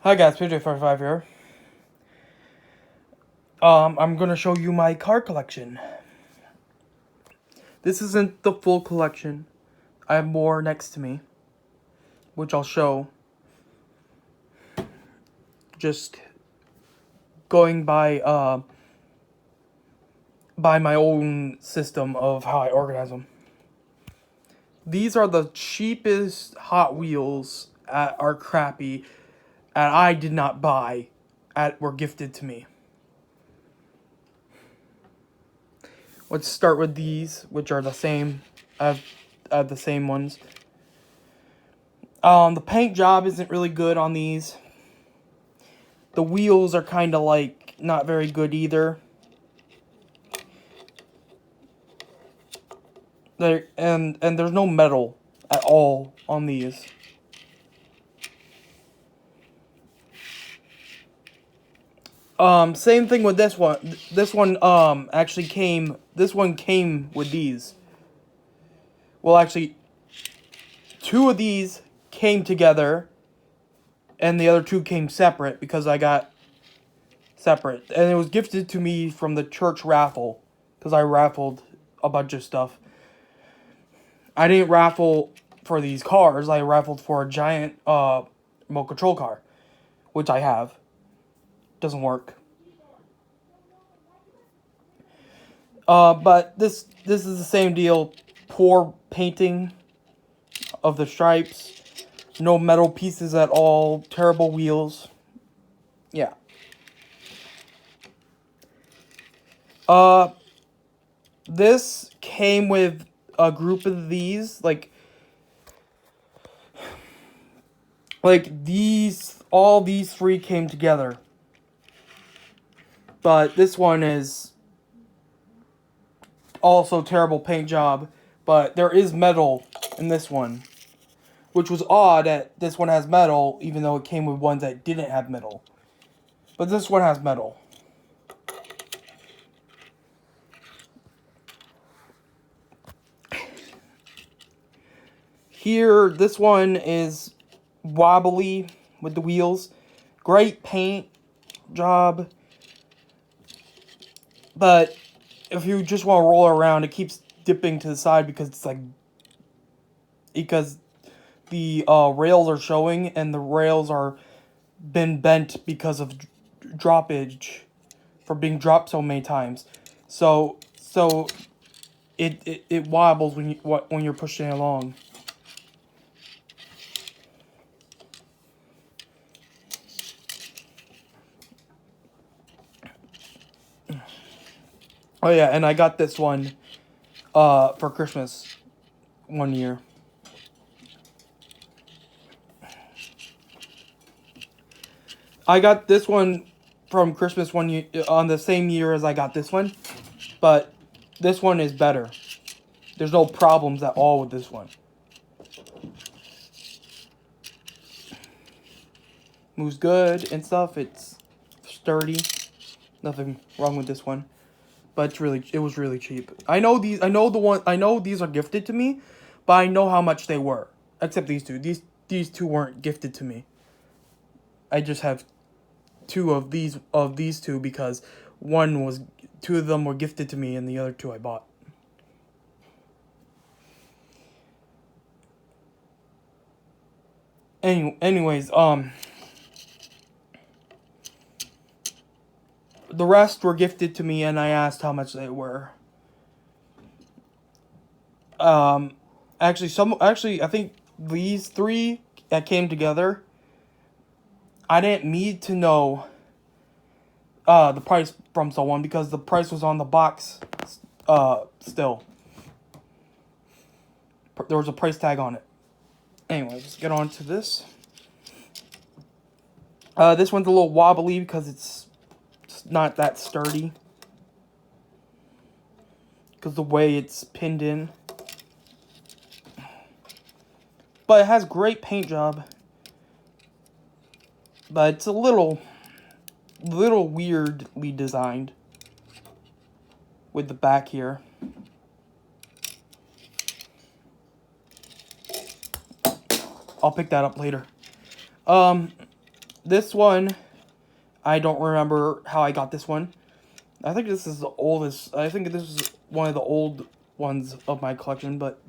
Hi guys, PJ45 here. I'm gonna show you my car collection. This isn't the full collection. I have more next to me, which I'll show. Just going by my own system of how I organize them. These are the cheapest Hot Wheels are crappy, and I did not buy, were gifted to me. Let's start with these, which are the same. I have the same ones. The paint job isn't really good on these. The wheels are kind of like not very good either. And there's no metal at all on these. Same thing with this one. This one actually came. This one came with these. Well, actually, two of these came together, and the other two came separate because I got separate, and it was gifted to me from the church raffle because I raffled a bunch of stuff. I didn't raffle for these cars. I raffled for a giant remote control car, which I have. Doesn't work. But this is the same deal. Poor painting of the stripes. No metal pieces at all. Terrible wheels. Yeah. This came with a group of these, like these, all these three came together. But this one is also terrible paint job, but there is metal in this one, which was odd that this one has metal, even though it came with ones that didn't have metal. But this one has metal. Here, this one is wobbly with the wheels. Great paint job. But if you just want to roll around, it keeps dipping to the side because it's like... Because the rails are showing, and the rails are been bent because of droppage for being dropped so many times. So it wobbles when you're pushing it along. Oh yeah, and I got this one for Christmas one year. I got this one from Christmas one year on the same year as I got this one, but this one is better. There's no problems at all with this one. Moves good and stuff. It's sturdy. Nothing wrong with this one. But it was really cheap. I know these are gifted to me, but I know how much they were. Except these two. These two weren't gifted to me. I just have two of these two because two of them were gifted to me and the other two I bought. Anyways, the rest were gifted to me and I asked how much they were. Actually, I think these three that came together, I didn't need to know the price from someone because the price was on the box still. There was a price tag on it. Anyway, let's get on to this. This one's a little wobbly because it's not that sturdy. Because the way it's pinned in. But it has great paint job. But it's a little weirdly designed. With the back here. I'll pick that up later. This one, I don't remember how I got this one. I think this is the oldest. I think this is one of the old ones of my collection, but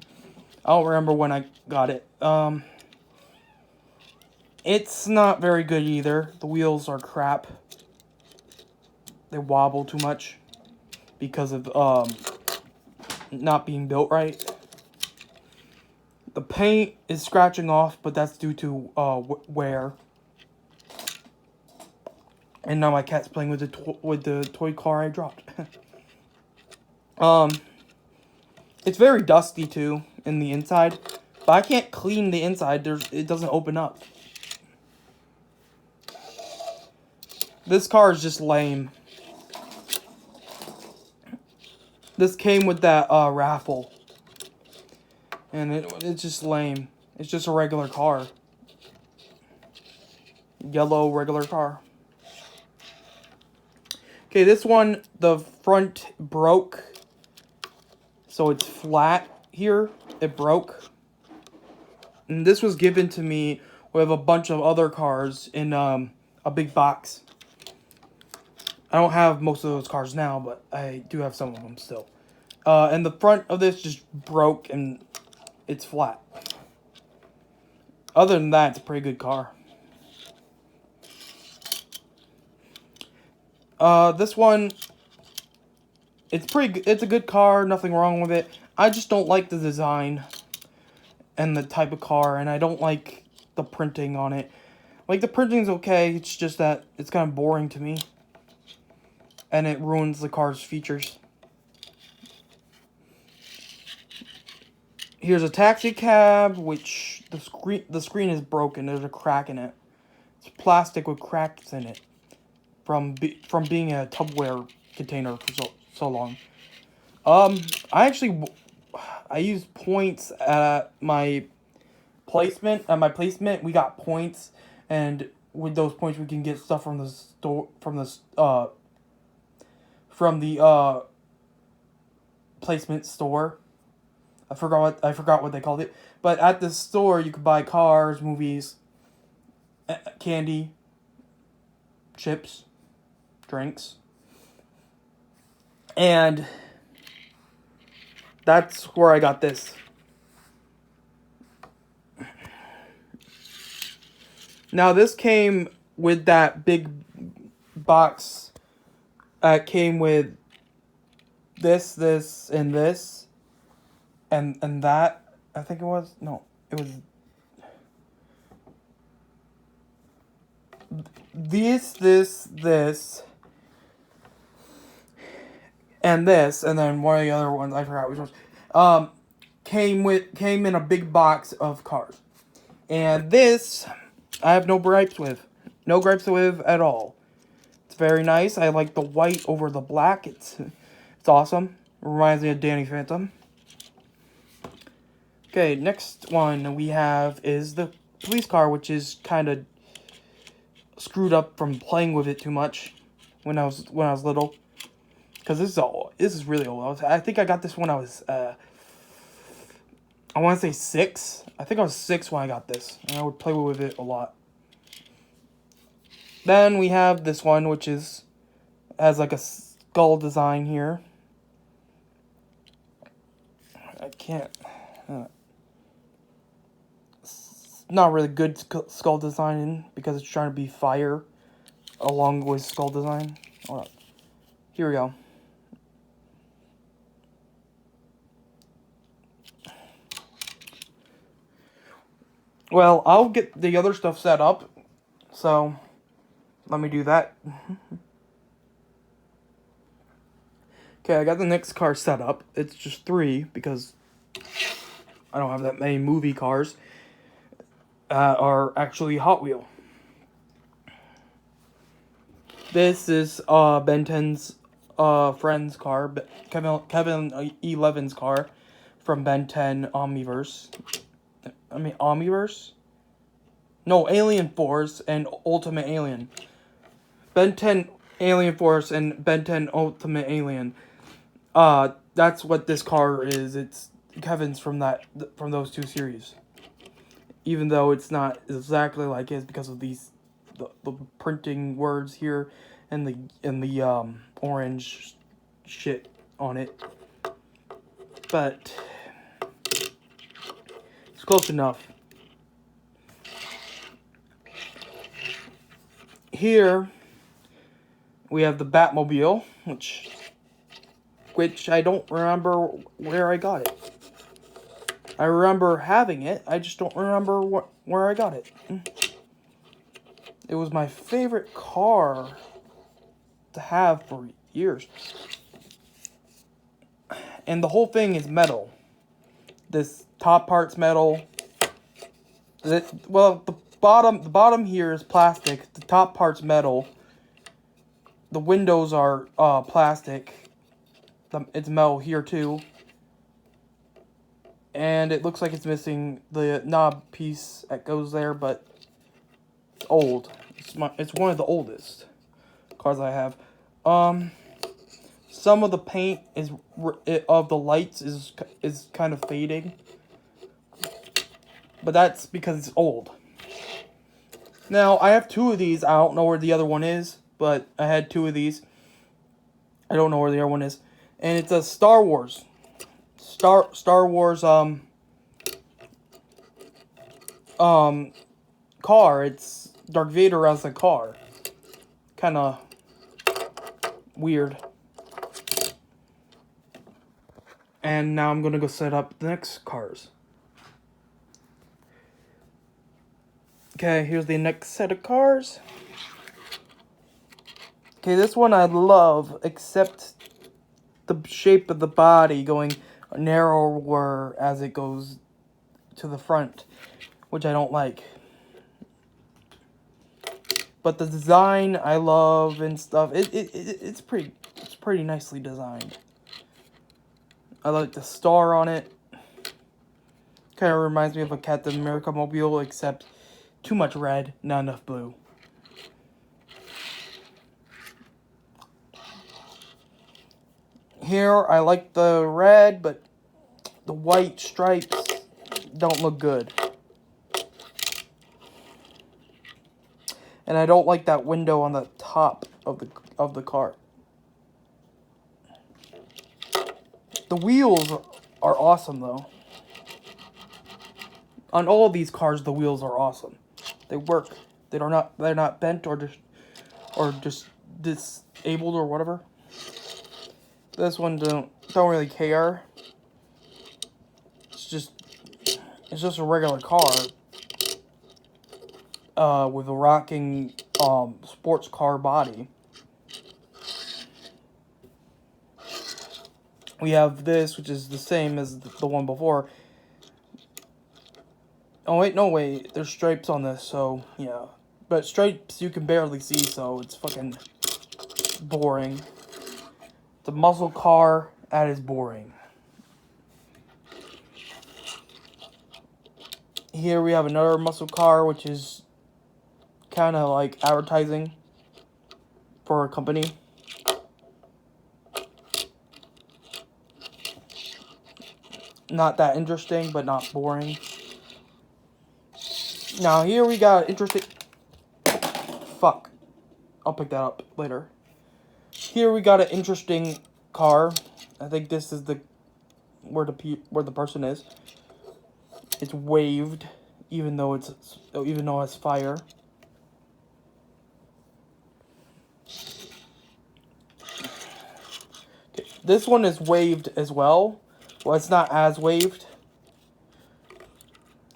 I don't remember when I got it. It's not very good either. The wheels are crap. They wobble too much because of not being built right. The paint is scratching off, but that's due to wear. And now my cat's playing with the toy car I dropped. It's very dusty too in the inside, but I can't clean the inside. It doesn't open up. This car is just lame. This came with that raffle, and it's just lame. It's just a regular car. Yellow regular car. Okay, this one, the front broke. So it's flat here. It broke. And this was given to me with a bunch of other cars in a big box. I don't have most of those cars now, but I do have some of them still. And the front of this just broke and it's flat. Other than that, it's a pretty good car. This one, it's a good car, nothing wrong with it. I just don't like the design and the type of car, and I don't like the printing on it. Like, the printing's okay, it's just that it's kind of boring to me. And it ruins the car's features. Here's a taxi cab, which the screen is broken. There's a crack in it. It's plastic with cracks in it. From being a Tupperware container for so long. I used points at my placement. At my placement, we got points, and with those points, we can get stuff from the store, from the placement store. I forgot what they called it. But at the store, you could buy cars, movies, candy, chips, drinks, and that's where I got this. Now this came with that big box. Came with this, and this, and that. I think it was it was this, and this, and then one of the other ones, I forgot which ones, came in a big box of cars. And this, I have no gripes with. No gripes with at all. It's very nice. I like the white over the black. It's awesome. Reminds me of Danny Phantom. Okay, next one we have is the police car, which is kind of screwed up from playing with it too much when I was little. Because this is really old. I think I got this when I was, I want to say 6. I think I was 6 when I got this. And I would play with it a lot. Then we have this one, which has like a skull design here. I can't. It's not really good skull design because it's trying to be fire along with skull design. Hold on. Here we go. Well, I'll get the other stuff set up, so let me do that. Okay, I got the next car set up. It's just 3 because I don't have that many movie cars are actually Hot Wheel. This is Ben 10's friend's car, Kevin E. Levin's car from Ben 10 Omniverse. Omniverse? No, Alien Force and Ultimate Alien. Ben 10 Alien Force and Ben 10 Ultimate Alien. That's what this car is. It's Kevin's from those 2 series. Even though it's not exactly like his because of these the printing words here, and the orange shit on it. But it's close enough. Here we have the Batmobile, which I don't remember where I got it. I remember having it, I just don't remember where I got it. It was my favorite car to have for years. And the whole thing is metal. This top part's metal. Well, the bottom here is plastic. The top part's metal. The windows are plastic. It's metal here too. And it looks like it's missing the knob piece that goes there, but it's old. It's one of the oldest cars I have. Some of the paint of the lights is kind of fading, but that's because it's old. Now I have two of these. I don't know where the other one is, but I had two of these. I don't know where the other one is, and it's a Star Wars car. It's Darth Vader as a car. Kind of weird. And now I'm gonna go set up the next cars. Okay, here's the next set of cars. Okay, this one I love, except the shape of the body going narrower as it goes to the front, which I don't like. But the design I love and stuff. It's pretty nicely designed. I like the star on it. Kind of reminds me of a Captain America mobile, except too much red, not enough blue. Here, I like the red, but the white stripes don't look good. And I don't like that window on the top of the car. The wheels are awesome though. On all of these cars, the wheels are awesome. They work. They're not bent or just disabled or whatever. This one don't really care. It's just a regular car. With a rocking sports car body. We have this, which is the same as the one before. Oh wait, no wait, there's stripes on this, so yeah. But stripes you can barely see, so it's fucking boring. It's a muscle car, that is boring. Here we have another muscle car, which is kind of like advertising for a company. Not that interesting, but not boring. Now here we got interesting. Fuck. I'll pick that up later. Here we got an interesting car. I think this is where the person is. It's waved, even though it's fire. Okay, this one is waved as well. Well, it's not as waved.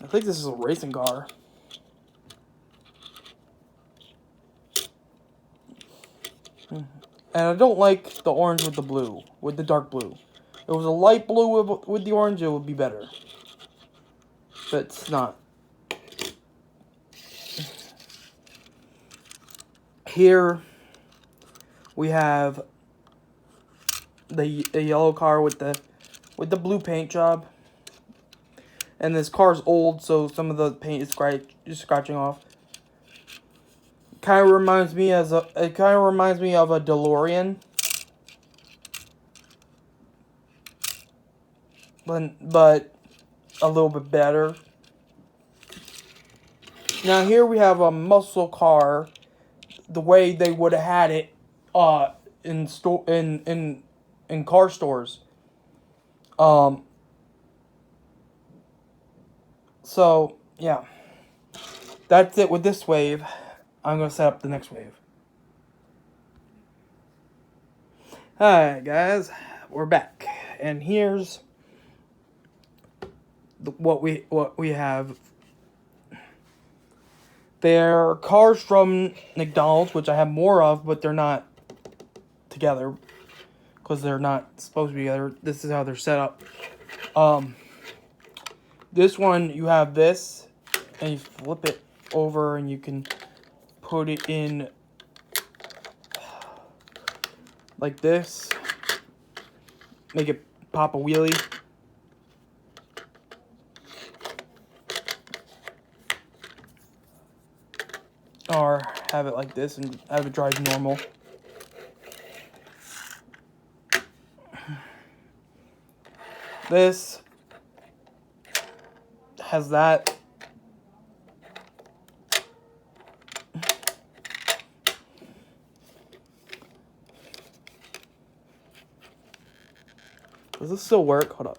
I think this is a racing car. And I don't like the orange with the blue, with the dark blue. If it was a light blue with the orange, it would be better. But it's not. Here we have the yellow car with the blue paint job. And this car's old, so some of the paint is scratching off. Kind of reminds me of a DeLorean, but a little bit better. Now here we have a muscle car, the way they would have had it, in car stores. So yeah, that's it with this wave. I'm gonna set up the next wave. Hi guys, we're back, and here's what we have. They're cars from McDonald's, which I have more of, but they're not together because they're not supposed to be together. This is how they're set up. This one, you have this, and you flip it over, and you can put it in like this. Make it pop a wheelie. Or have it like this and have it drive normal. This has that. Does this still work? Hold up.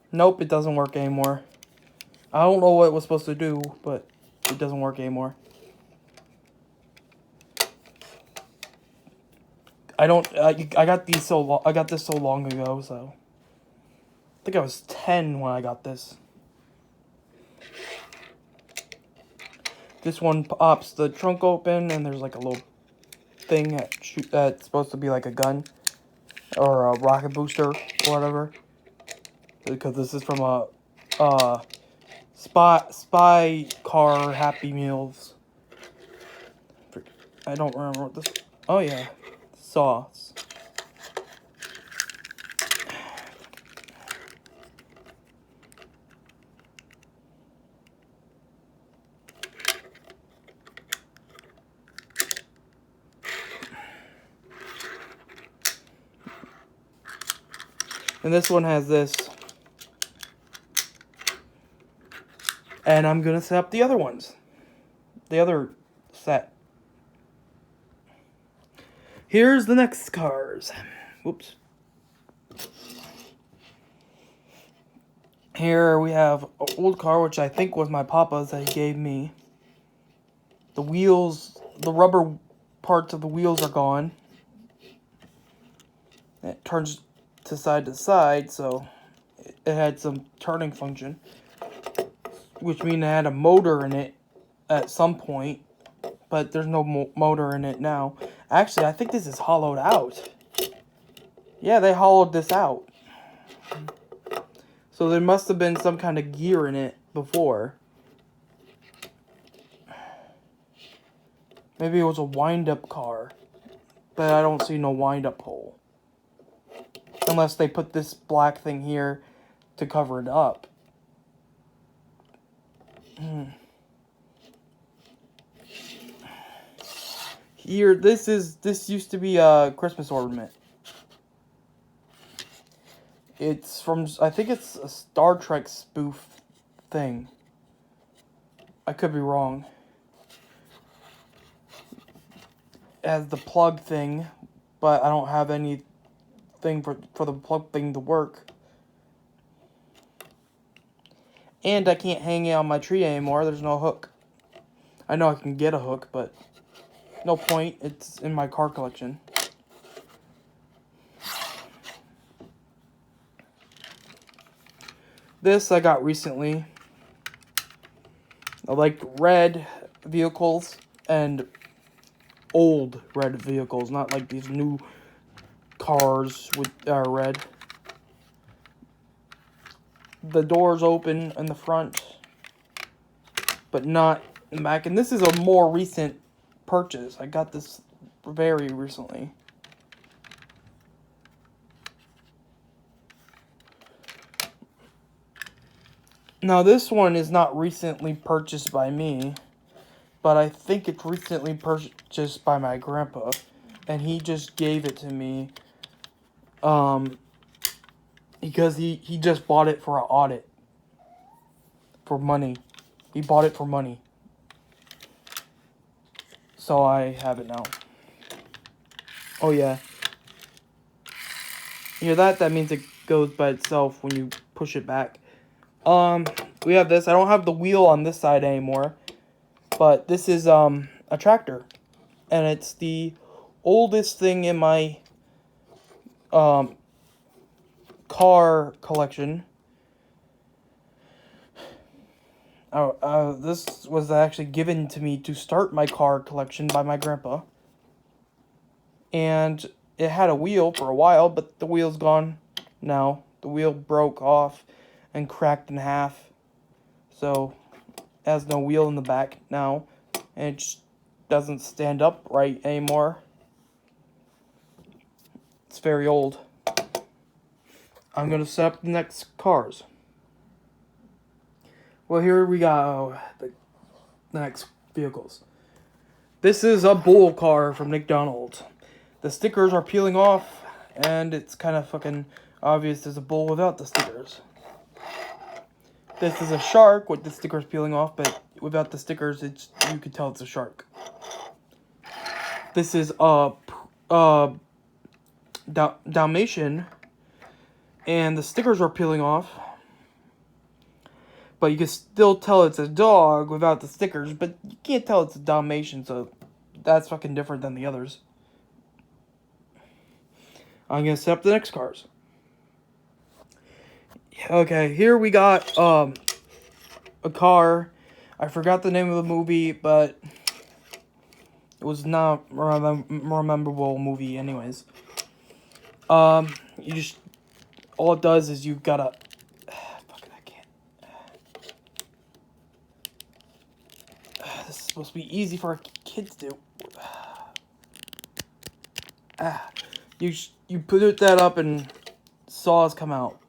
Nope, it doesn't work anymore. I don't know what it was supposed to do, but it doesn't work anymore. I got these so long. I got this so long ago, so I think I was 10 when I got this. This one pops the trunk open, and there's like a little thing that's supposed to be like a gun or a rocket booster or whatever. Because this is from a spy car Happy Meals. I don't remember what this. Oh yeah, sauce. And this one has this. And I'm going to set up the other ones. The other set. Here's the next cars. Whoops. Here we have an old car, which I think was my papa's that he gave me. The wheels, the rubber parts of the wheels are gone. It turns to side, so it had some turning function. Which means it had a motor in it at some point, but there's no motor in it now. Actually, I think this is hollowed out. Yeah, they hollowed this out. So there must have been some kind of gear in it before. Maybe it was a wind-up car, but I don't see no wind-up hole. Unless they put this black thing here to cover it up. Here, this used to be a Christmas ornament. It's from, I think it's a Star Trek spoof thing. I could be wrong. It has the plug thing, but I don't have anything for the plug thing to work. And I can't hang it on my tree anymore. There's no hook. I know I can get a hook, but no point. It's in my car collection. This I got recently. I like red vehicles and old red vehicles, not like these new cars with red. The doors open in the front, but not in the back. And this is a more recent purchase. I got this very recently. Now this one is not recently purchased by me, but I think it's recently purchased by my grandpa, and he just gave it to me Um, because he just bought it for an audit. For money. He bought it for money. So I have it now. Oh yeah. You hear that? That means it goes by itself when you push it back. We have this. I don't have the wheel on this side anymore. But this is a tractor. And it's the oldest thing in my car collection. This was actually given to me to start my car collection by my grandpa. And it had a wheel for a while, but the wheel's gone now. The wheel broke off and cracked in half. So, it has no wheel in the back now. And it just doesn't stand up right anymore. It's very old. I'm going to set up the next cars. Well, here we go. The next vehicles. This is a bull car from McDonald's. The stickers are peeling off, and it's kind of fucking obvious there's a bull without the stickers. This is a shark with the stickers peeling off, but without the stickers, you can tell it's a shark. This is a Dalmatian, and the stickers are peeling off. But you can still tell it's a dog without the stickers, but you can't tell it's a Dalmatian, so that's fucking different than the others. I'm gonna set up the next cars. Okay, here we got a car. I forgot the name of the movie, but it was not a memorable movie anyways. You just, all it does is you gotta, this is supposed to be easy for kids to do. You put that up and saws come out.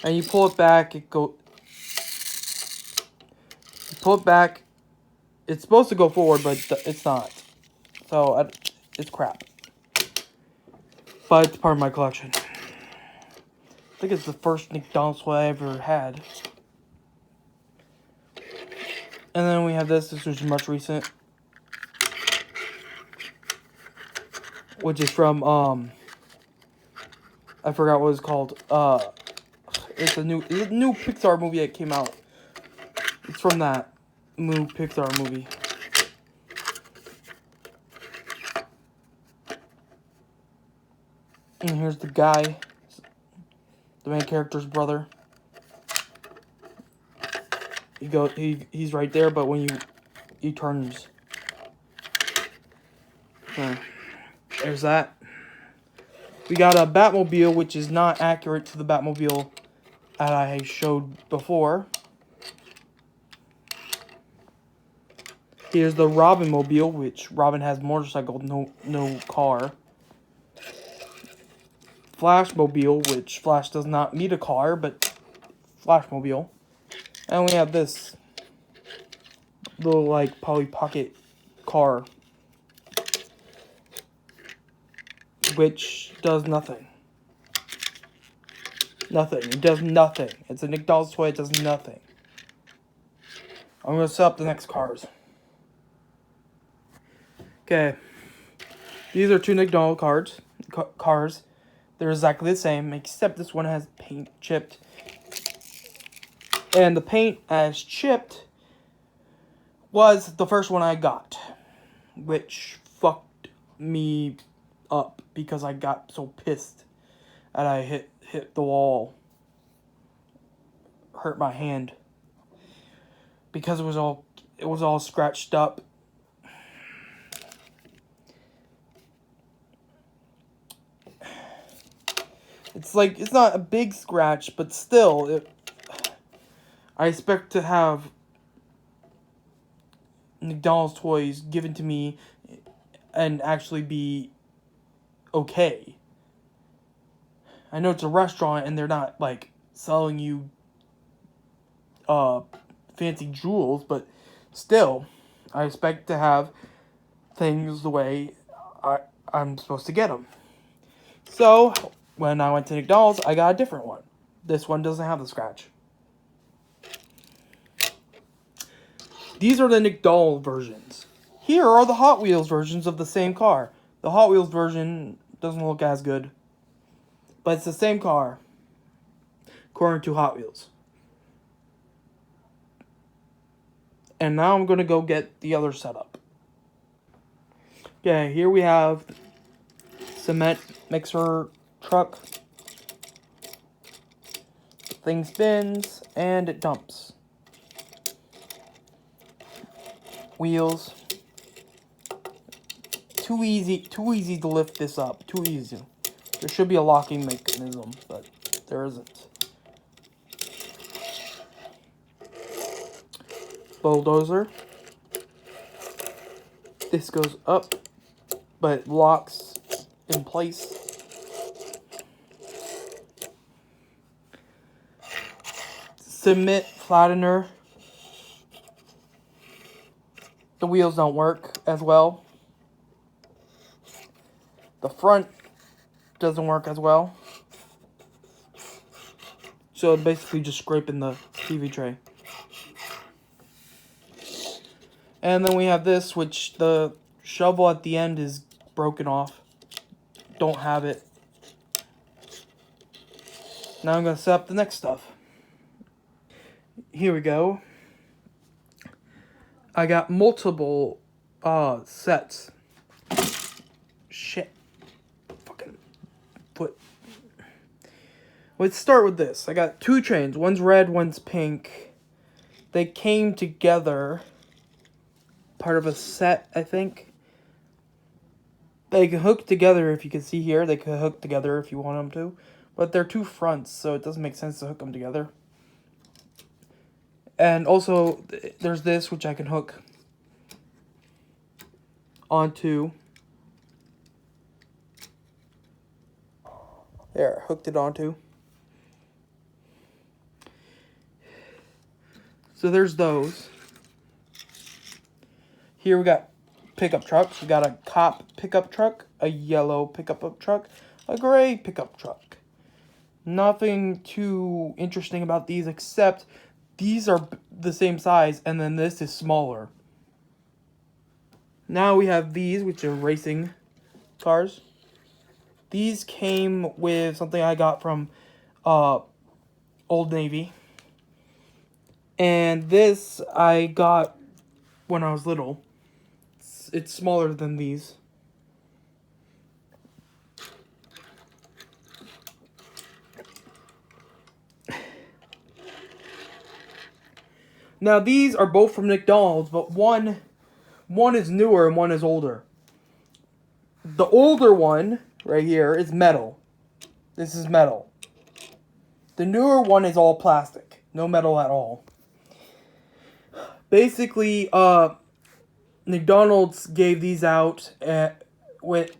And you pull it back, you pull it back, it's supposed to go forward, but it's not. So, it's crap. But it's part of my collection. I think it's the first McDonald's toy I ever had. And then we have this was much recent. Which is from, I forgot what it's called. It's a new Pixar movie that came out. It's from that new Pixar movie. And here's the guy, the main character's brother. He's right there, but when he turns, there's that. We got a Batmobile, which is not accurate to the Batmobile that I showed before. Here's the Robin Mobile, which Robin has motorcycle, no car. Flashmobile, which Flash does not need a car, but Flashmobile. And we have this little, like, Polly Pocket car, which does nothing. Nothing. It does nothing. It's a McDonald's toy. It does nothing. I'm going to set up the next cars. Okay. These are two McDonald's cars. They're exactly the same, except this one has paint chipped. And the paint as chipped was the first one I got, which fucked me up because I got so pissed that I hit the wall. Hurt my hand because it was all scratched up. It's like, it's not a big scratch, but still, I expect to have McDonald's toys given to me and actually be okay. I know it's a restaurant and they're not, like, selling you fancy jewels, but still, I expect to have things the way I'm supposed to get them. So, when I went to McDonald's, I got a different one. This one doesn't have the scratch. These are the McDonald's versions. Here are the Hot Wheels versions of the same car. The Hot Wheels version doesn't look as good, but it's the same car, according to Hot Wheels. And now I'm going to go get the other setup. Okay, here we have cement mixer truck. The thing spins and it dumps. Wheels. Too easy to lift this up. Too easy. There should be a locking mechanism, but there isn't. Bulldozer. This goes up, but it locks in place. Cement flattener. The wheels don't work as well. The front doesn't work as well. So basically just scraping the TV tray. And then we have this, which the shovel at the end is broken off. Don't have it. Now I'm going to set up the next stuff. Here we go. I got multiple sets. Shit. Fucking foot. Let's start with this. I got 2 trains. One's red, one's pink. They came together. Part of a set, I think. They can hook together, if you can see here. They can hook together if you want them to. But they're 2 fronts, so it doesn't make sense to hook them together. And also, there's this, which I can hook onto. There, hooked it onto. So there's those. Here we got pickup trucks. We got a cop pickup truck, a yellow pickup truck, a gray pickup truck. Nothing too interesting about these except these are the same size and then this is smaller. Now we have these, which are racing cars. These came with something I got from Old Navy. And this I got when I was little. It's smaller than these. Now these are both from McDonald's, but one is newer and one is older. The older one right here is metal. This is metal. The newer one is all plastic. No metal at all. Basically, McDonald's gave these out with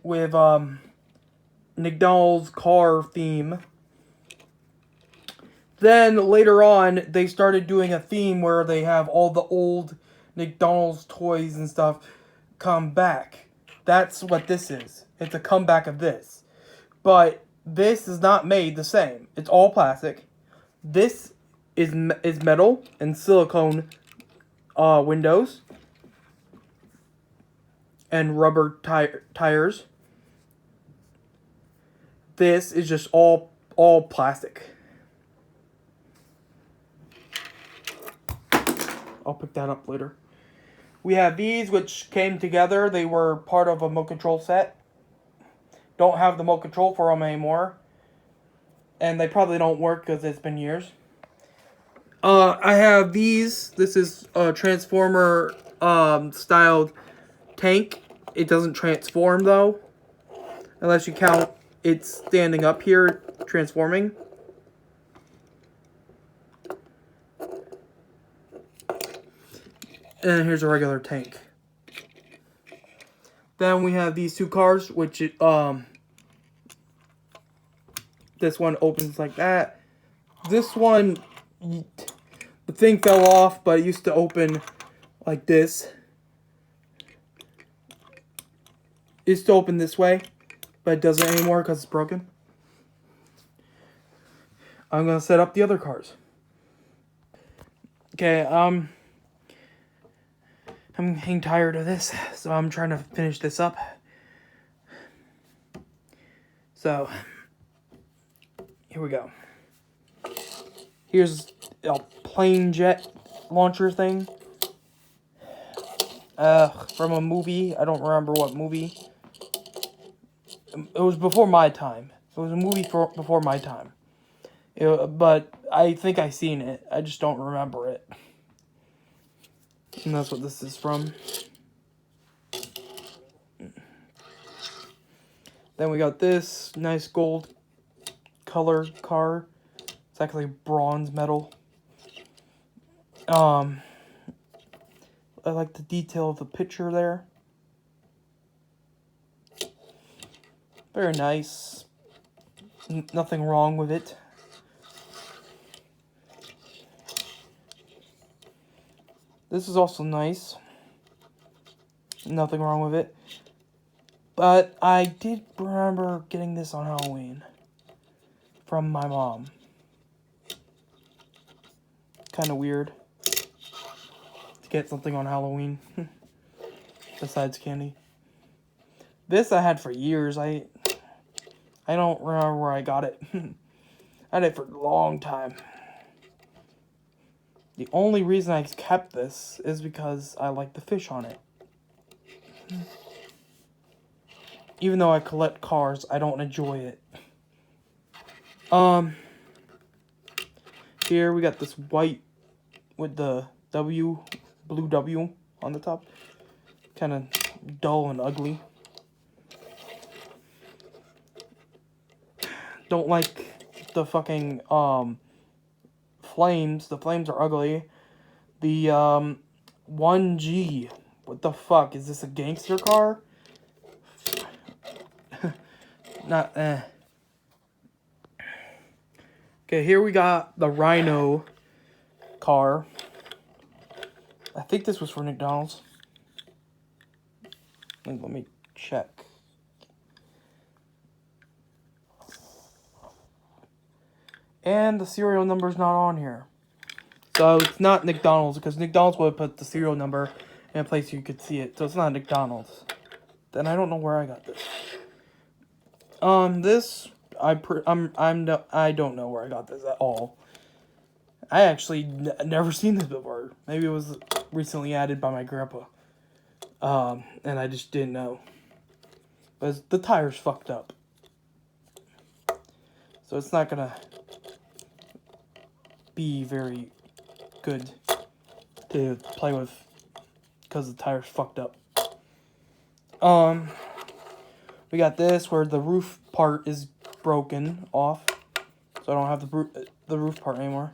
McDonald's car theme. Then later on, they started doing a theme where they have all the old McDonald's toys and stuff come back. That's what this is. It's a comeback of this. But this is not made the same. It's all plastic. This is metal and silicone windows and rubber tires. This is just all plastic. I'll pick that up later. We have these, which came together. They were part of a remote control set. Don't have the remote control for them anymore. And they probably don't work because it's been years. I have these. This is a Transformer styled tank. It doesn't transform though. Unless you count it standing up here, transforming. And here's a regular tank. Then we have these 2 cars, which this one opens like that. This one, the thing fell off, but it used to open like this. is to open this way, but it doesn't anymore because it's broken. I'm gonna set up the other cars. Okay, I'm getting tired of this, so I'm trying to finish this up. So, here we go. Here's a plane jet launcher thing. From a movie. I don't remember what movie. It was before my time. It was a movie before my time. But I think I seen it. I just don't remember it. And that's what this is from. Then we got this nice gold color car. It's actually bronze metal. I like the detail of the picture there. Very nice. Nothing wrong with it. This is also nice. Nothing wrong with it. But I did remember getting this on Halloween. From my mom. Kind of weird. To get something on Halloween. Besides candy. This I had for years. I don't remember where I got it. I had it for a long time. The only reason I kept this is because I like the fish on it. Even though I collect cars, I don't enjoy it. Here we got this white with the W, blue W on the top. Kind of dull and ugly. Don't like the fucking flames. The flames are ugly. The 1G. What the fuck? Is this a gangster car? Not Okay, here we got the Rhino car. I think this was for McDonald's. Let me check. And the serial number is not on here. So it's not McDonald's, because McDonald's would have put the serial number in a place you could see it. So it's not McDonald's. Then I don't know where I got this. This I don't know where I got this at all. I actually never seen this before. Maybe it was recently added by my grandpa. And I just didn't know. But the tire's fucked up. So it's not gonna be very good to play with because the tire's fucked up. We got this where the roof part is broken off, so I don't have the roof part anymore,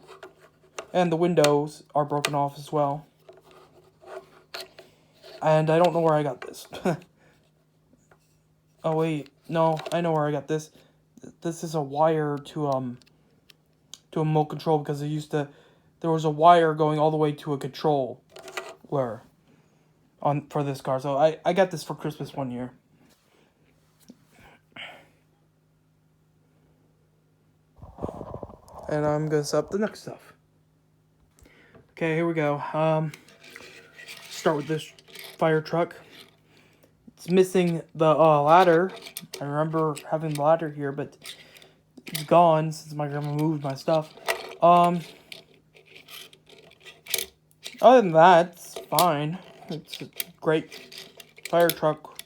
and the windows are broken off as well. And I don't know where I got this. Oh wait, no, I know where I got this. This is a wire to a remote control, because there was a wire going all the way to a control for this car. So I got this for Christmas one year. And I'm gonna set up the next stuff. Okay, here we go. Start with this fire truck. It's missing the ladder. I remember having the ladder here, but it's gone since my grandma moved my stuff. Other than that, it's fine. It's a great fire truck.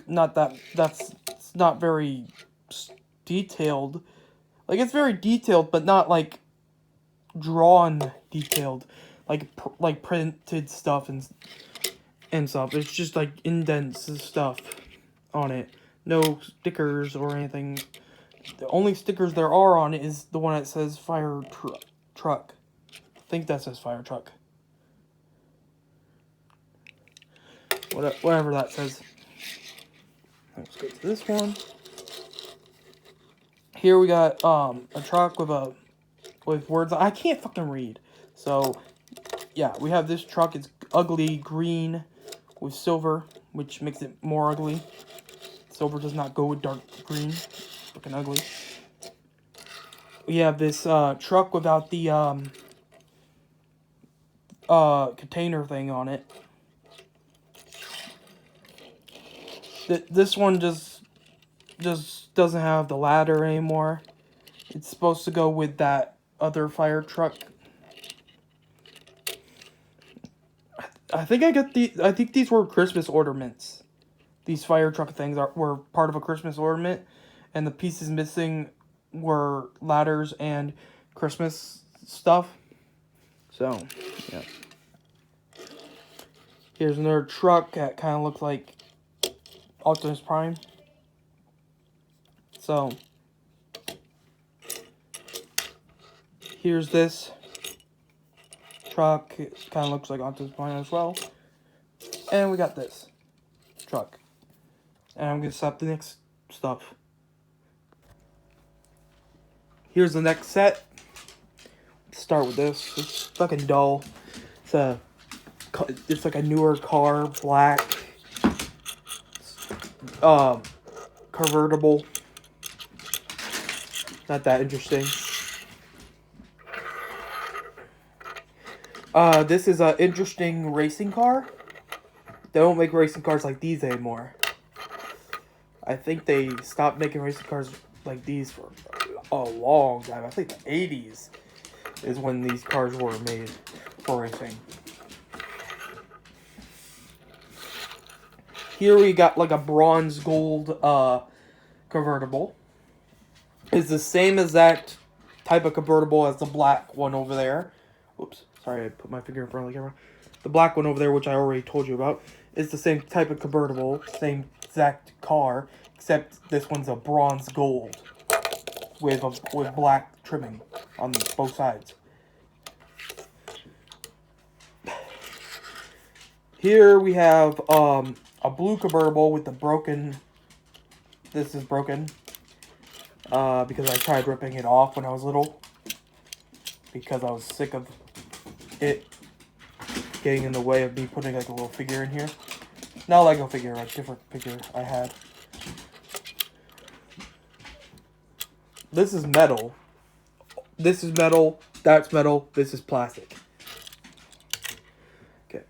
That's not very detailed. Like, it's very detailed, but not like drawn detailed, like printed stuff and stuff. It's just like indents and stuff on it. No stickers or anything. The only stickers there are on it is the one that says fire truck. I think that says fire truck. Whatever that says. Let's go to this one. Here we got a truck with words. I can't fucking read. So yeah, we have this truck. It's ugly green with silver which makes it more ugly. Silver does not go with dark green. Looking ugly. We have this truck without the container thing on it. This one just doesn't have the ladder anymore. It's supposed to go with that other fire truck. I think these were Christmas ornaments. These fire truck things were part of a Christmas ornament, and the pieces missing were ladders and Christmas stuff. So, yeah. Here's another truck that kind of looks like Optimus Prime. So, here's this truck. It kind of looks like Optimus Prime as well. And we got this truck. And I'm going to stop the next stuff. Here's the next set. Let's start with this. It's fucking dull. It's like a newer car, black. Convertible. Not that interesting. This is an interesting racing car. They don't make racing cars like these anymore. I think they stopped making racing cars like these for a long time. I think the 80s is when these cars were made for racing. Here we got like a bronze gold convertible. It's the same exact type of convertible as the black one over there. Oops, sorry, I put my finger in front of the camera. The black one over there, which I already told you about, is the same type of convertible, same exact car, except this one's a bronze gold with black trimming on both sides. Here we have a blue convertible with the broken. This is broken because I tried ripping it off when I was little because I was sick of it getting in the way of me putting like a little figure in here. Not a Lego figure, a different figure I had. This is metal. This is metal. That's metal. This is plastic. Okay.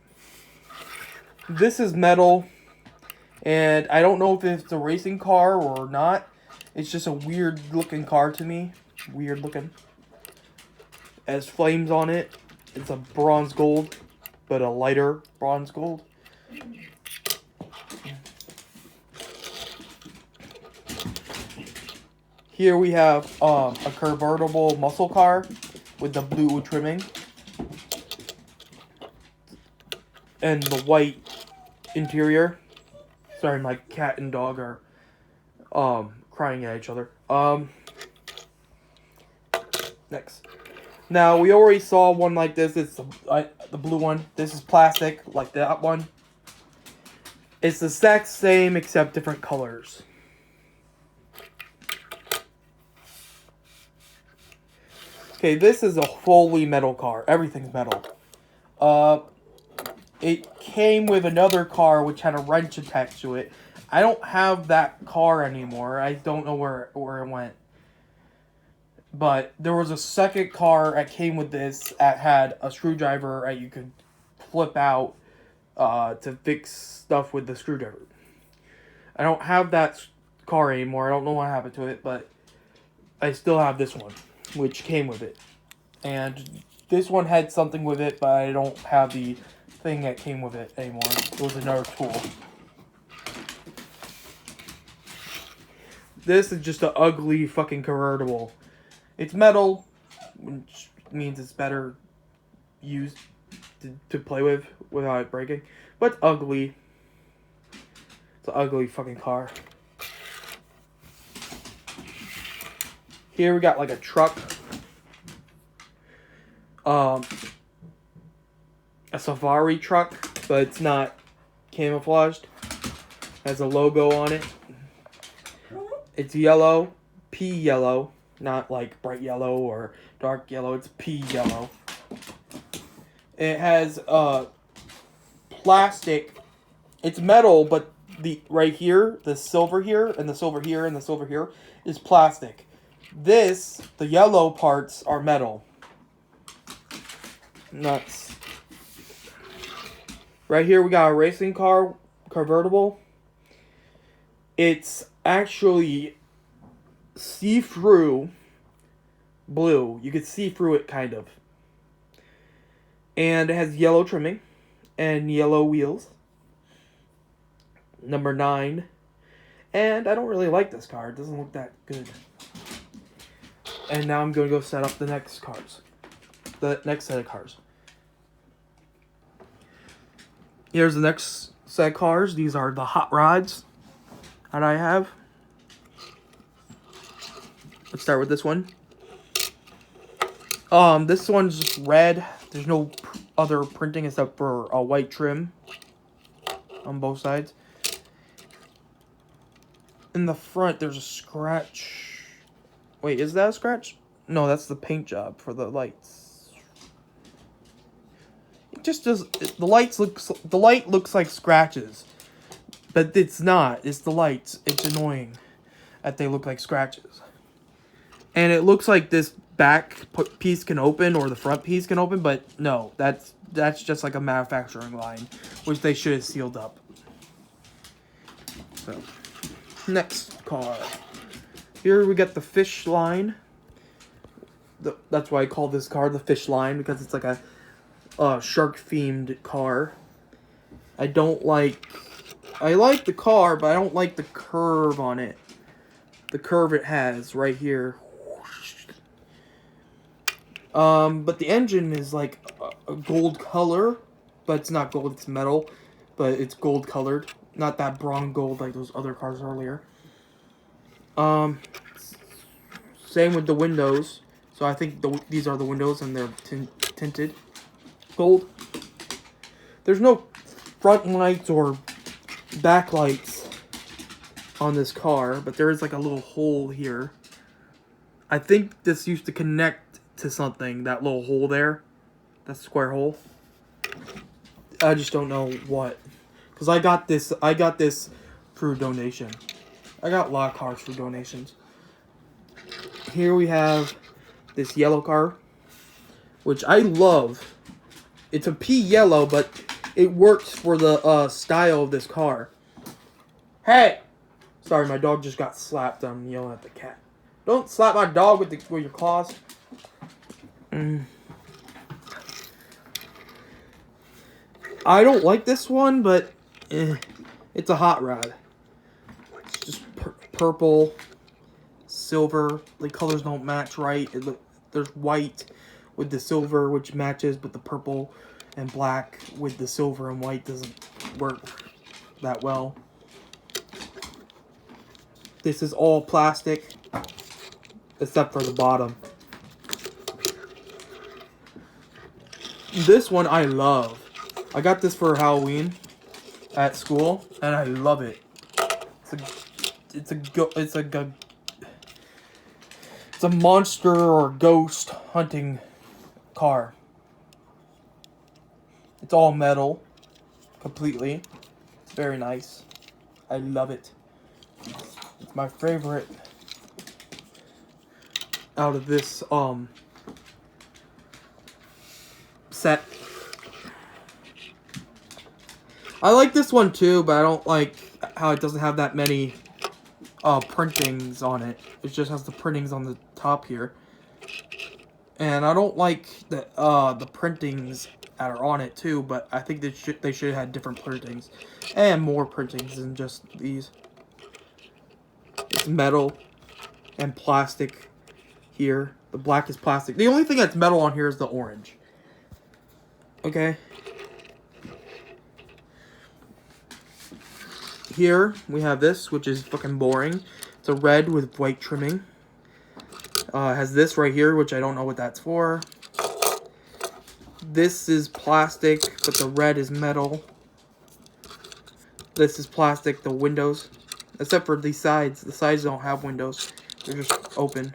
This is metal. And I don't know if it's a racing car or not. It's just a weird looking car to me. Weird looking. It has flames on it. It's a bronze gold, but a lighter bronze gold. Here we have a convertible muscle car with the blue trimming. And the white interior. Sorry, my cat and dog are crying at each other. Next. Now, we already saw one like this. It's the blue one. This is plastic, like that one. It's the exact same, except different colors. Okay, this is a fully metal car. Everything's metal. It came with another car which had a wrench attached to it. I don't have that car anymore. I don't know where it went. But there was a second car that came with this that had a screwdriver that you could flip out to fix stuff with the screwdriver. I don't have that car anymore. I don't know what happened to it, but I still have this one, which came with it. And this one had something with it, but I don't have the thing that came with it anymore. It was another tool. This is just an ugly fucking convertible. It's metal, which means it's better used to play with without it breaking. But it's ugly. It's an ugly fucking car. Here we got like a truck. A safari truck, but it's not camouflaged. Has a logo on it. It's yellow, pea yellow, not like bright yellow or dark yellow. It's pea yellow. It has plastic It's metal, but the right here, the silver here, and the silver here, and the silver here is plastic. This, the yellow parts are metal. Nuts. Right here we got a racing car convertible. It's actually see-through blue. You can see through it kind of. And it has yellow trimming and yellow wheels. Number 9. And I don't really like this car. It doesn't look that good. And now I'm going to go set up the next cars. The next set of cars. Here's the next set of cars. These are the hot rods that I have. Let's start with this one. This one's just red. There's no other printing except for a white trim on both sides. In the front, there's a scratch. Wait, is that a scratch? No, that's the paint job for the lights. It just does. The light looks like scratches, but it's not. It's the lights. It's annoying that they look like scratches. And it looks like this back piece can open or the front piece can open, but no, that's just like a manufacturing line, which they should have sealed up. So, next car. Here we got the fish line. That's why I call this car the fish line, because it's like a shark themed car. I like the car, but I don't like the curve on it. The curve it has right here. But the engine is like a gold color, but it's not gold, it's metal, but it's gold colored. Not that bronze gold like those other cars earlier. Same with the windows. So I think these are the windows and they're tinted gold. There's no front lights or back lights on this car, but there is like a little hole here. I think this used to connect to something, that little hole there. That square hole. I just don't know what. Because I got this through donation. I got a lot of cars through donations. Here we have this yellow car, which I love. It's a pea yellow, but it works for the style of this car. Hey! Sorry, my dog just got slapped. I'm yelling at the cat. Don't slap my dog with your claws. I don't like this one, but it's a hot rod. It's just purple, silver. The colors don't match right. There's white with the silver, which matches, but the purple and black with the silver and white doesn't work that well. This is all plastic, except for the bottom. This one I love. I got this for Halloween at school, and I love it. It's a monster or ghost hunting car. It's all metal, completely. It's very nice. I love it. It's my favorite out of this set. I like this one too, but I don't like how it doesn't have that many printings on it. It just has the printings on the top here. And I don't like the printings that are on it too, but I think they should have had different printings and more printings than just these. It's metal and plastic here. The black is plastic. The only thing that's metal on here is the orange. Okay. Here we have this, which is fucking boring. It's a red with white trimming. Has this right here, which I don't know what that's for. This is plastic, but the red is metal. This is plastic, the windows. Except for these sides. The sides don't have windows. They're just open.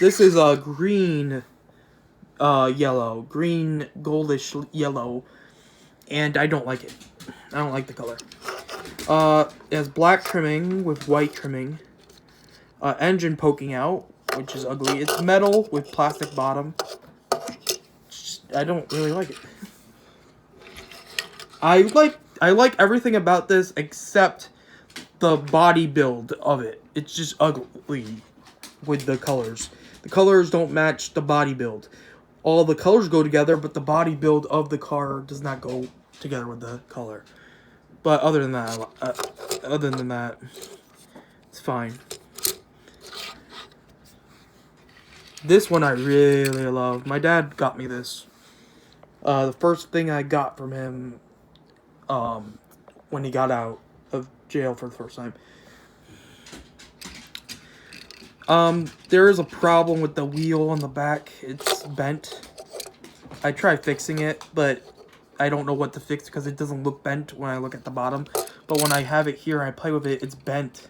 This is a green yellow, green, goldish yellow, and I don't like it. I don't like the color. It has black trimming with white trimming. Engine poking out, which is ugly. It's metal with plastic bottom. I don't really like it. I like everything about this except the body build of it. It's just ugly with the colors. The colors don't match the body build. All the colors go together, but the body build of the car does not go together with the color. But other than that, it's fine. This one I really love. My dad got me this. The first thing I got from him, when he got out of jail for the first time. There is a problem with the wheel on the back. It's bent. I tried fixing it, but I don't know what to fix because it doesn't look bent when I look at the bottom. But when I have it here and I play with it, it's bent.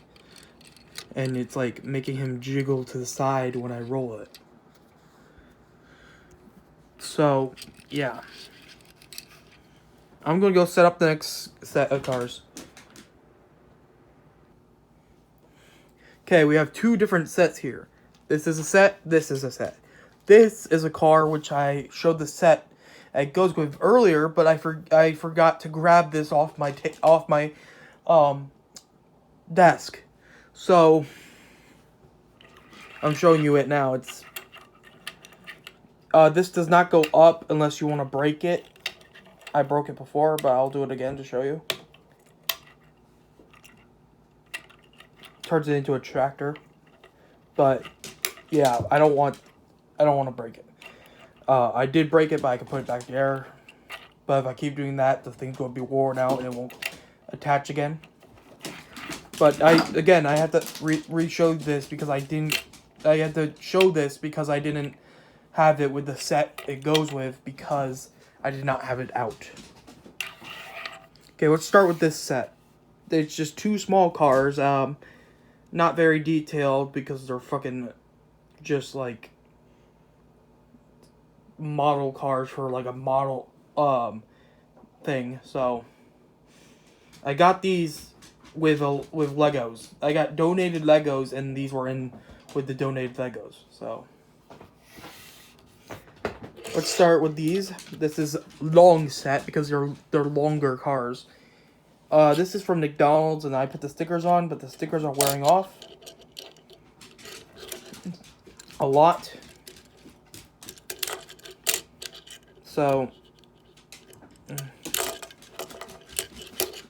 And it's like making him jiggle to the side when I roll it. So, yeah. I'm going to go set up the next set of cars. Okay, we have two different sets here. This is a set, this is a set. This is a car which I showed the set it goes with earlier, but I forgot to grab this off my desk. So I'm showing you it now. It's this does not go up unless you want to break it. I broke it before, but I'll do it again to show you. Turns it into a tractor. But yeah, I don't want to break it. I did break it, but I can put it back there. But if I keep doing that, the thing's going to be worn out and it won't attach again. But I had to re-show this because I had to show this because I didn't have it with the set it goes with because I did not have it out. Okay, let's start with this set. It's just two small cars, not very detailed because they're fucking just like model cars for like a model thing. So I got these with Legos. I got donated Legos and these were in with the donated Legos. So let's start with these. This is long set because they're longer cars. This is from McDonald's and I put the stickers on, but the stickers are wearing off a lot. So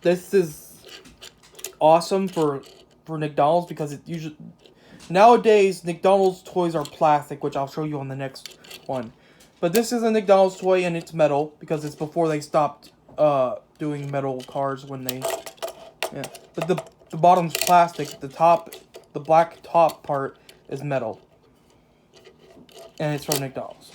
this is awesome for McDonald's because it usually nowadays McDonald's toys are plastic, which I'll show you on the next one. But this is a McDonald's toy and it's metal because it's before they stopped doing metal cars when they But the bottom's plastic. The black top part is metal. And it's from McDonald's.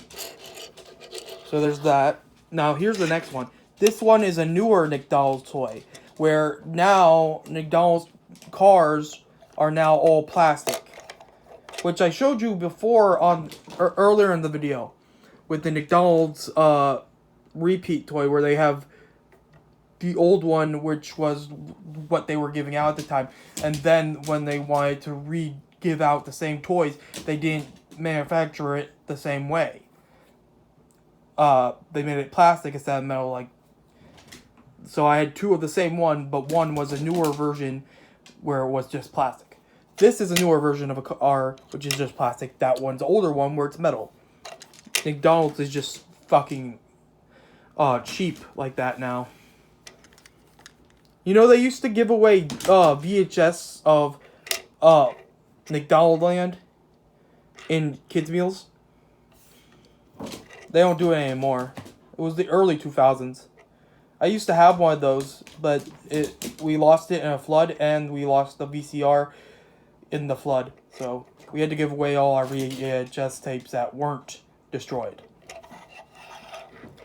So there's that. Now here's the next one. This one is a newer McDonald's toy, where now McDonald's cars are now all plastic, which I showed you before earlier in the video, with the McDonald's repeat toy, where they have the old one, which was what they were giving out at the time, and then when they wanted to give out the same toys, they didn't manufacture it the same way. They made it plastic instead of metal, so I had two of the same one, but one was a newer version where it was just plastic. This is a newer version of a car, which is just plastic. That one's an older one where it's metal. McDonald's is just fucking cheap like that now. You know, they used to give away VHS of McDonald Land in kids' meals. They don't do it anymore. It was the early 2000s. I used to have one of those, but we lost it in a flood, and we lost the VCR in the flood. So we had to give away all our VHS tapes that weren't destroyed.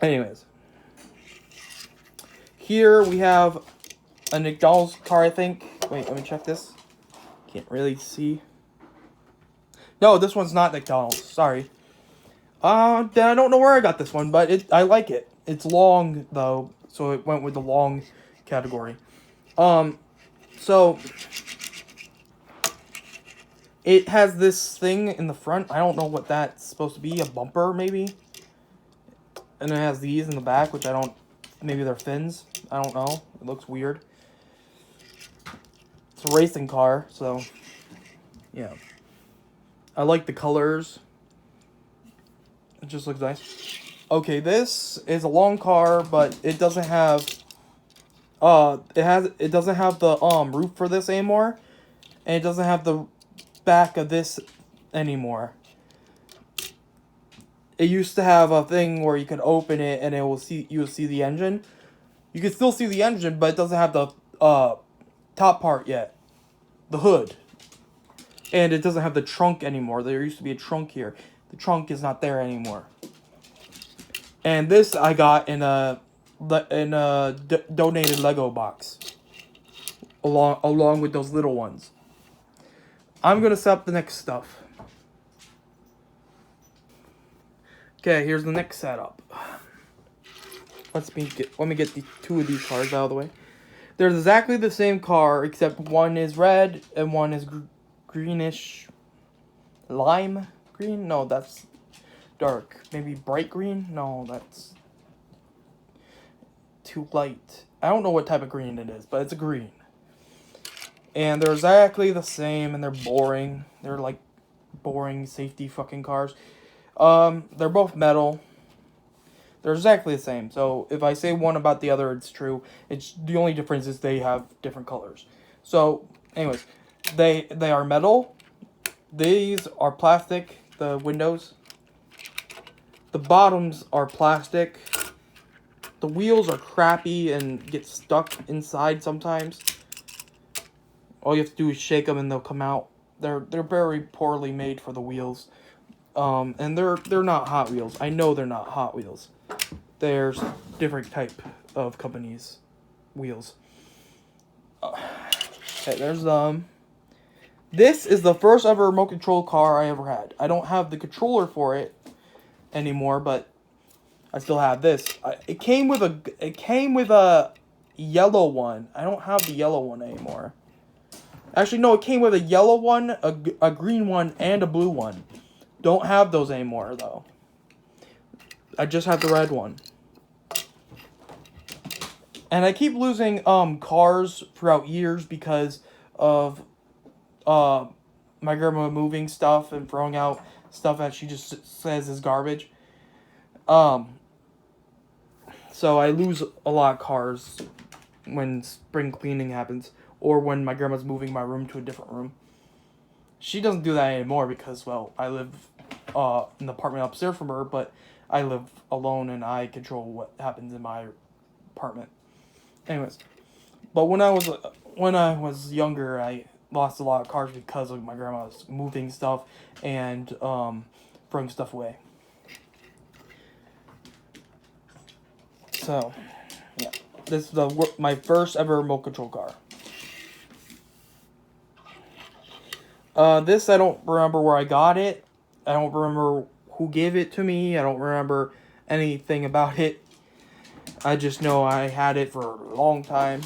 Anyways. Here we have a McDonald's car, I think. Wait, let me check this. Can't really see. No, this one's not McDonald's. Sorry. Then I don't know where I got this one, but I like it. It's long though, so it went with the long category. So it has this thing in the front. I don't know what that's supposed to be. A bumper, maybe? And it has these in the back, which I don't... Maybe they're fins. I don't know. It looks weird. It's a racing car, so... Yeah. I like the colors. It just looks nice. Okay, this is a long car, but it doesn't have... It doesn't have the, roof for this anymore. And it doesn't have the back of this anymore. It used to have a thing where you could open it and you'll see the engine. You can still see the engine, but it doesn't have the top part yet. The hood. And it doesn't have the trunk anymore. There used to be a trunk here. The trunk is not there anymore. And this I got in a donated Lego box. Along with those little ones. I'm gonna set up the next stuff. Okay, here's the next setup. Let me get the two of these cars out of the way. They're exactly the same car, except one is red and one is greenish lime green. No, that's dark. Maybe bright green. No, that's too light. I don't know what type of green it is, but it's a green. And they're exactly the same, and they're boring. They're like boring safety fucking cars. They're both metal. They're exactly the same. So if I say one about the other, it's true. It's the only difference is they have different colors. So, anyways, they are metal. These are plastic. The windows. The bottoms are plastic. The wheels are crappy and get stuck inside sometimes. All you have to do is shake them and they'll come out. They're very poorly made for the wheels. And they're not Hot Wheels. I know they're not Hot Wheels. There's different type of companies' wheels. Okay, there's This is the first ever remote control car I ever had. I don't have the controller for it anymore, but I still have this. It came with a yellow one. I don't have the yellow one anymore. Actually, no, it came with a yellow one, a green one, and a blue one. Don't have those anymore, though. I just have the red one. And I keep losing cars throughout years because of my grandma moving stuff and throwing out stuff that she just says is garbage. So I lose a lot of cars when spring cleaning happens. Or when my grandma's moving my room to a different room. She doesn't do that anymore because, well, I live in the apartment upstairs from her, but I live alone and I control what happens in my apartment. Anyways, but when I was younger, I lost a lot of cars because of my grandma's moving stuff and throwing stuff away. So, yeah, this is my first ever remote control car. This, I don't remember where I got it. I don't remember who gave it to me. I don't remember anything about it. I just know I had it for a long time.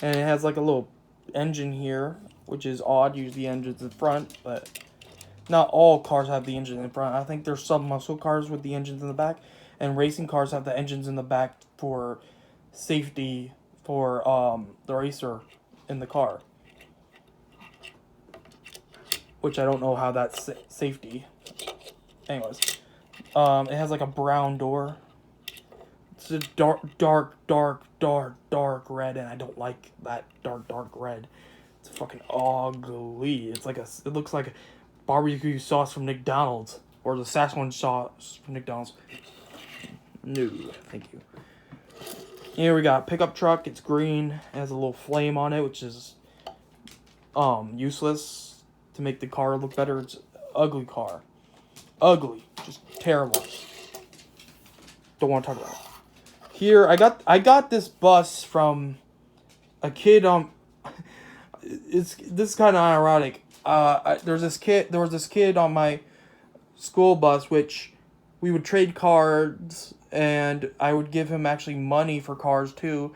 And it has like a little engine here, which is odd. Usually the engine's in front, but not all cars have the engine in front. I think there's some muscle cars with the engines in the back. And racing cars have the engines in the back for safety for the racer in the car. Which I don't know how that's safety. Anyways. It has like a brown door. It's a dark red, and I don't like that dark red. It's fucking ugly. It's like it looks like barbecue sauce from McDonald's. Or the Sasquatch sauce from McDonald's. No, thank you. Here we got a pickup truck. It's green. It has a little flame on it, which is useless to make the car look better. It's an ugly car. Ugly. Just terrible. Don't want to talk about it. Here, I got this bus from a kid this is kind of ironic. There was this kid on my school bus which we would trade cards, and I would give him actually money for cars too.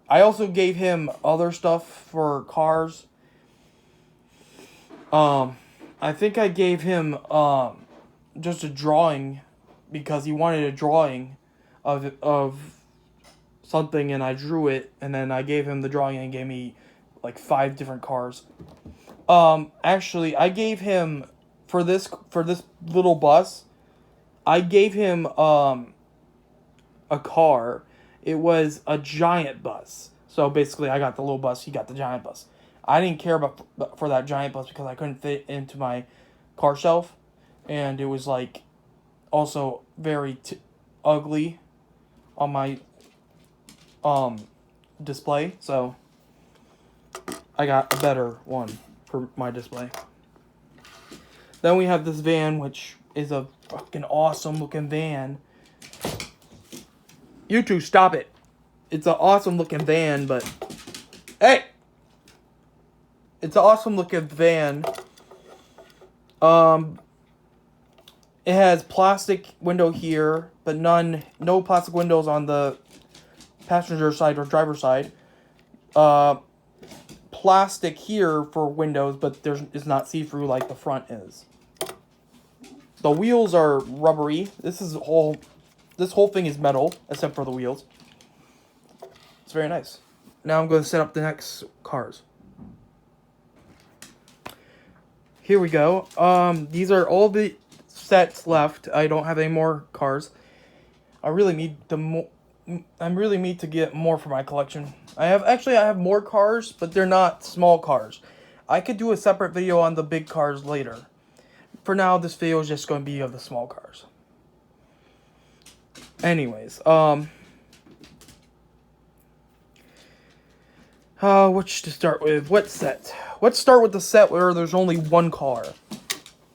I also gave him other stuff for cars. I think I gave him just a drawing because he wanted a drawing of something, and I drew it, and then I gave him the drawing, and he gave me like 5 different cars. Actually, I gave him for this little bus. I gave him a car. It was a giant bus. So basically, I got the little bus. He got the giant bus. I didn't care about for that giant bus because I couldn't fit into my car shelf, and it was like also very ugly on my display. So I got a better one for my display. Then we have this van, which is a fucking awesome looking van. You two, stop it. It's an awesome looking van, but hey, it's an awesome looking van. It has plastic window here, but no plastic windows on the passenger side or driver side. Plastic here for windows, but it's not see-through like the front is. The wheels are rubbery. This whole thing is metal, except for the wheels. It's very nice. Now I'm going to set up the next cars. Here we go. These are all the sets left. I don't have any more cars. I really need to get more for my collection. I have more cars, but they're not small cars. I could do a separate video on the big cars later. For now, this video is just going to be of the small cars. Anyways, which to start with? What set? Let's start with the set where there's only one car.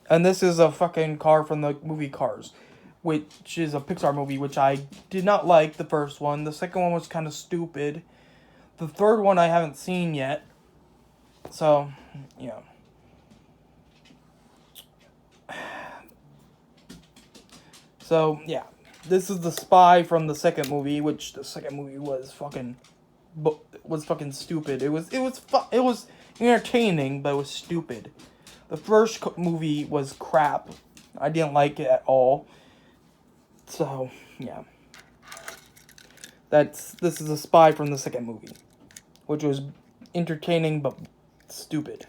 And this is a fucking car from the movie Cars, which is a Pixar movie, which I did not like the first one. The second one was kind of stupid. The third one I haven't seen yet. So, yeah. So, yeah. This is the spy from the second movie, which the second movie was fucking stupid. It was entertaining, but it was stupid. The first movie was crap. I didn't like it at all. So, yeah. This is a spy from the second movie, which was entertaining but stupid.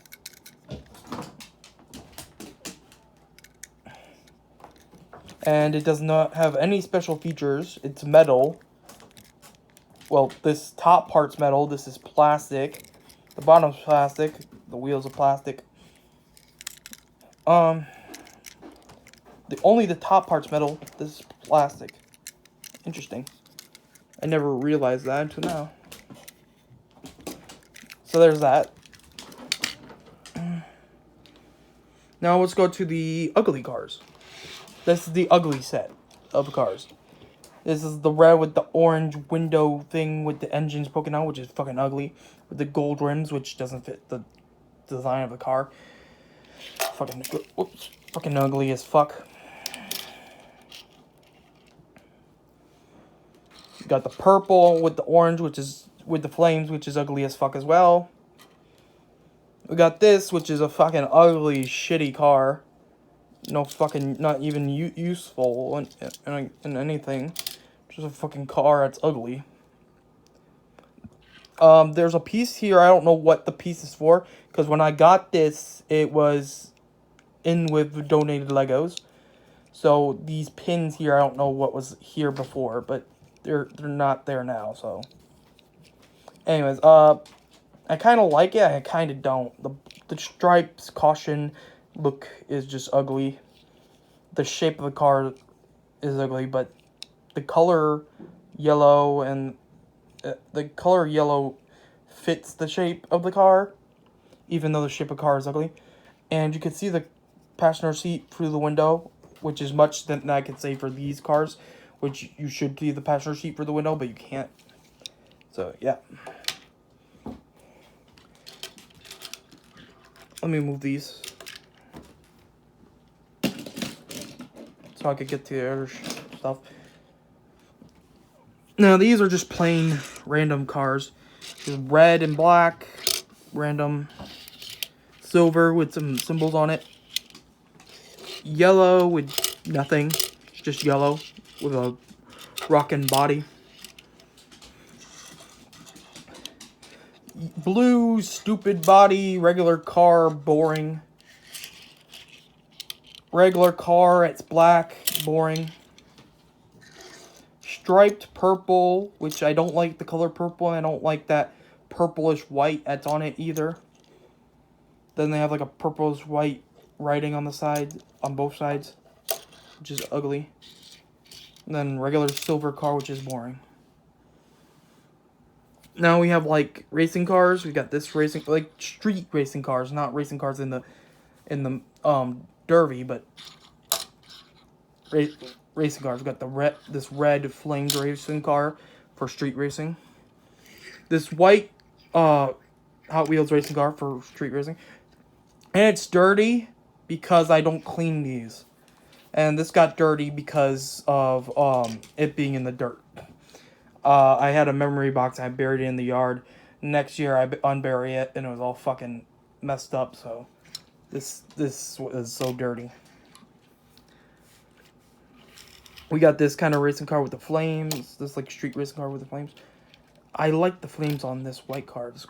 And it does not have any special features. It's metal. Well, this top part's metal. This is plastic. The bottom's plastic. The wheels are plastic. Only the top part's metal. This is plastic. Interesting. I never realized that until now. So there's that. Now let's go to the ugly cars. This is the ugly set of cars. This is the red with the orange window thing with the engines poking out, which is fucking ugly. With the gold rims, which doesn't fit the design of the car. Fucking ugly as fuck. You got the purple with the orange, which is with the flames, which is ugly as fuck as well. We got this, which is a fucking ugly, shitty car. No fucking, not even useful in anything. Just a fucking car that's ugly. There's a piece here. I don't know what the piece is for, because when I got this, it was in with donated Legos. So these pins here, I don't know what was here before, but they're not there now. So, anyways, I kind of like it. I kind of don't. The stripes caution look is just ugly. The shape of the car is ugly, but the color yellow and the color yellow fits the shape of the car, even though the shape of the car is ugly. And you can see the passenger seat through the window, which is much than I could say for these cars, which you should see the passenger seat through the window, but you can't. So, yeah. Let me move these. so I could get to the other stuff. Now, these are just plain random cars. Just red and black, random silver with some symbols on it. Yellow with nothing, just yellow with a rockin' body. Blue, stupid body, regular car, boring. Regular car, it's black, boring. Striped purple, which I don't like the color purple, and I don't like that purplish white that's on it either. Then they have like a purplish white writing on the side, on both sides, which is ugly. And then regular silver car, which is boring. Now we have like racing cars. We got this racing, like street racing cars, not racing cars in the derby, but racing cars. We got this red flamed racing car for street racing. This white Hot Wheels racing car for street racing. And it's dirty because I don't clean these. And this got dirty because of it being in the dirt. I had a memory box, I buried it in the yard. Next year I unbury it and it was all fucking messed up, so this is so dirty. We got this kind of racing car with the flames, this like street racing car with the flames. I like the flames on this white car. This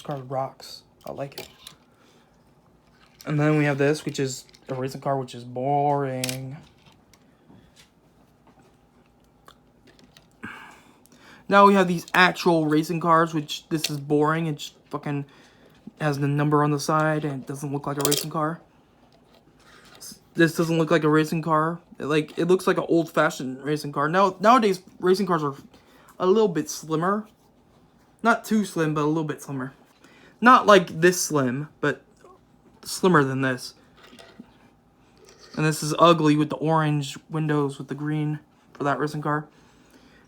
car rocks. I like it. And then we have this, which is a racing car, which is boring. Now we have these actual racing cars, which this is boring. It just fucking has the number on the side and it doesn't look like a racing car. This doesn't look like a racing car. It looks like an old-fashioned racing car. Nowadays, racing cars are a little bit slimmer. Not too slim, but a little bit slimmer. Not like this slim, but slimmer than this. And this is ugly with the orange windows with the green for that racing car.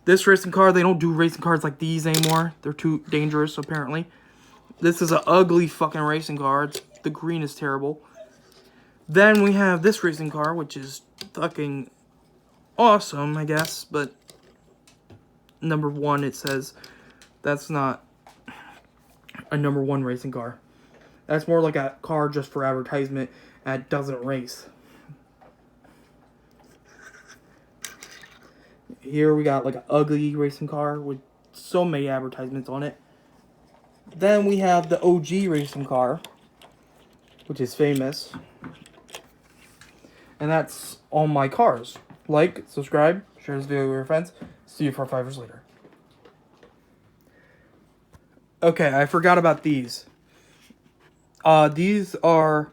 This racing car, they don't do racing cars like these anymore. They're too dangerous, apparently. This is an ugly fucking racing car. The green is terrible. Then we have this racing car, which is fucking awesome, I guess. But number one, it says that's not a number one racing car. That's more like a car just for advertisement that doesn't race. Here we got like an ugly racing car with so many advertisements on it. Then we have the OG racing car, which is famous. And that's all my cars. Like, subscribe, share this video with your friends. See you 4 5 years later. Okay, I forgot about these. These are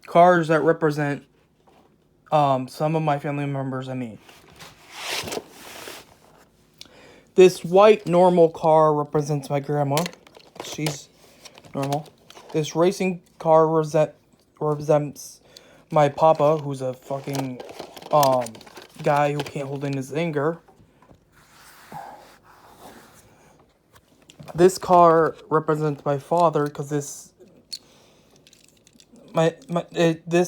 cars that represent some of my family members and me. This white normal car represents my grandma. She's normal. This racing car represents my papa, who's a fucking guy who can't hold in his anger. This car represents my father because this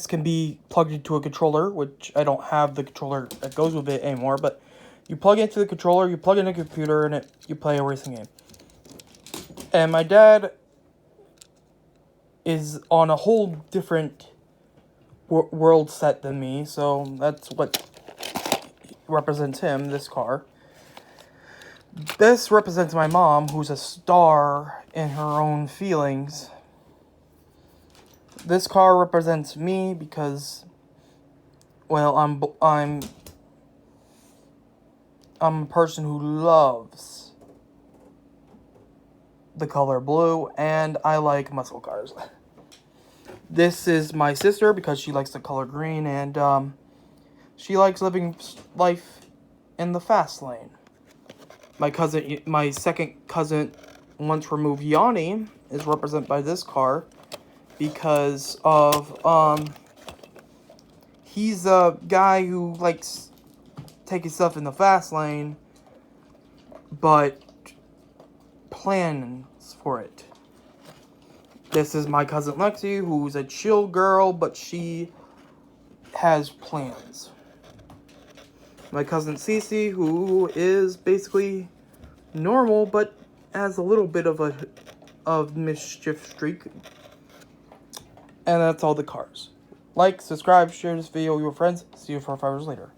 can be plugged into a controller, which I don't have the controller that goes with it anymore, but you plug it into the controller, you plug it in a computer, and you play a racing game. And my dad is on a whole different world set than me, so that's what represents him, this car. This represents my mom, who's a star in her own feelings. This car represents me because, well, I'm a person who loves the color blue, and I like muscle cars. This is my sister because she likes the color green, and she likes living life in the fast lane. My second cousin, once removed Yanni, is represented by this car because of he's a guy who likes taking stuff in the fast lane, but plans for it. This is my cousin Lexi, who's a chill girl, but she has plans. my cousin Cece, who is basically normal but has a little bit of a mischief streak. And that's all the cars. Like, subscribe, share this video with your friends. See you 4 5 hours later.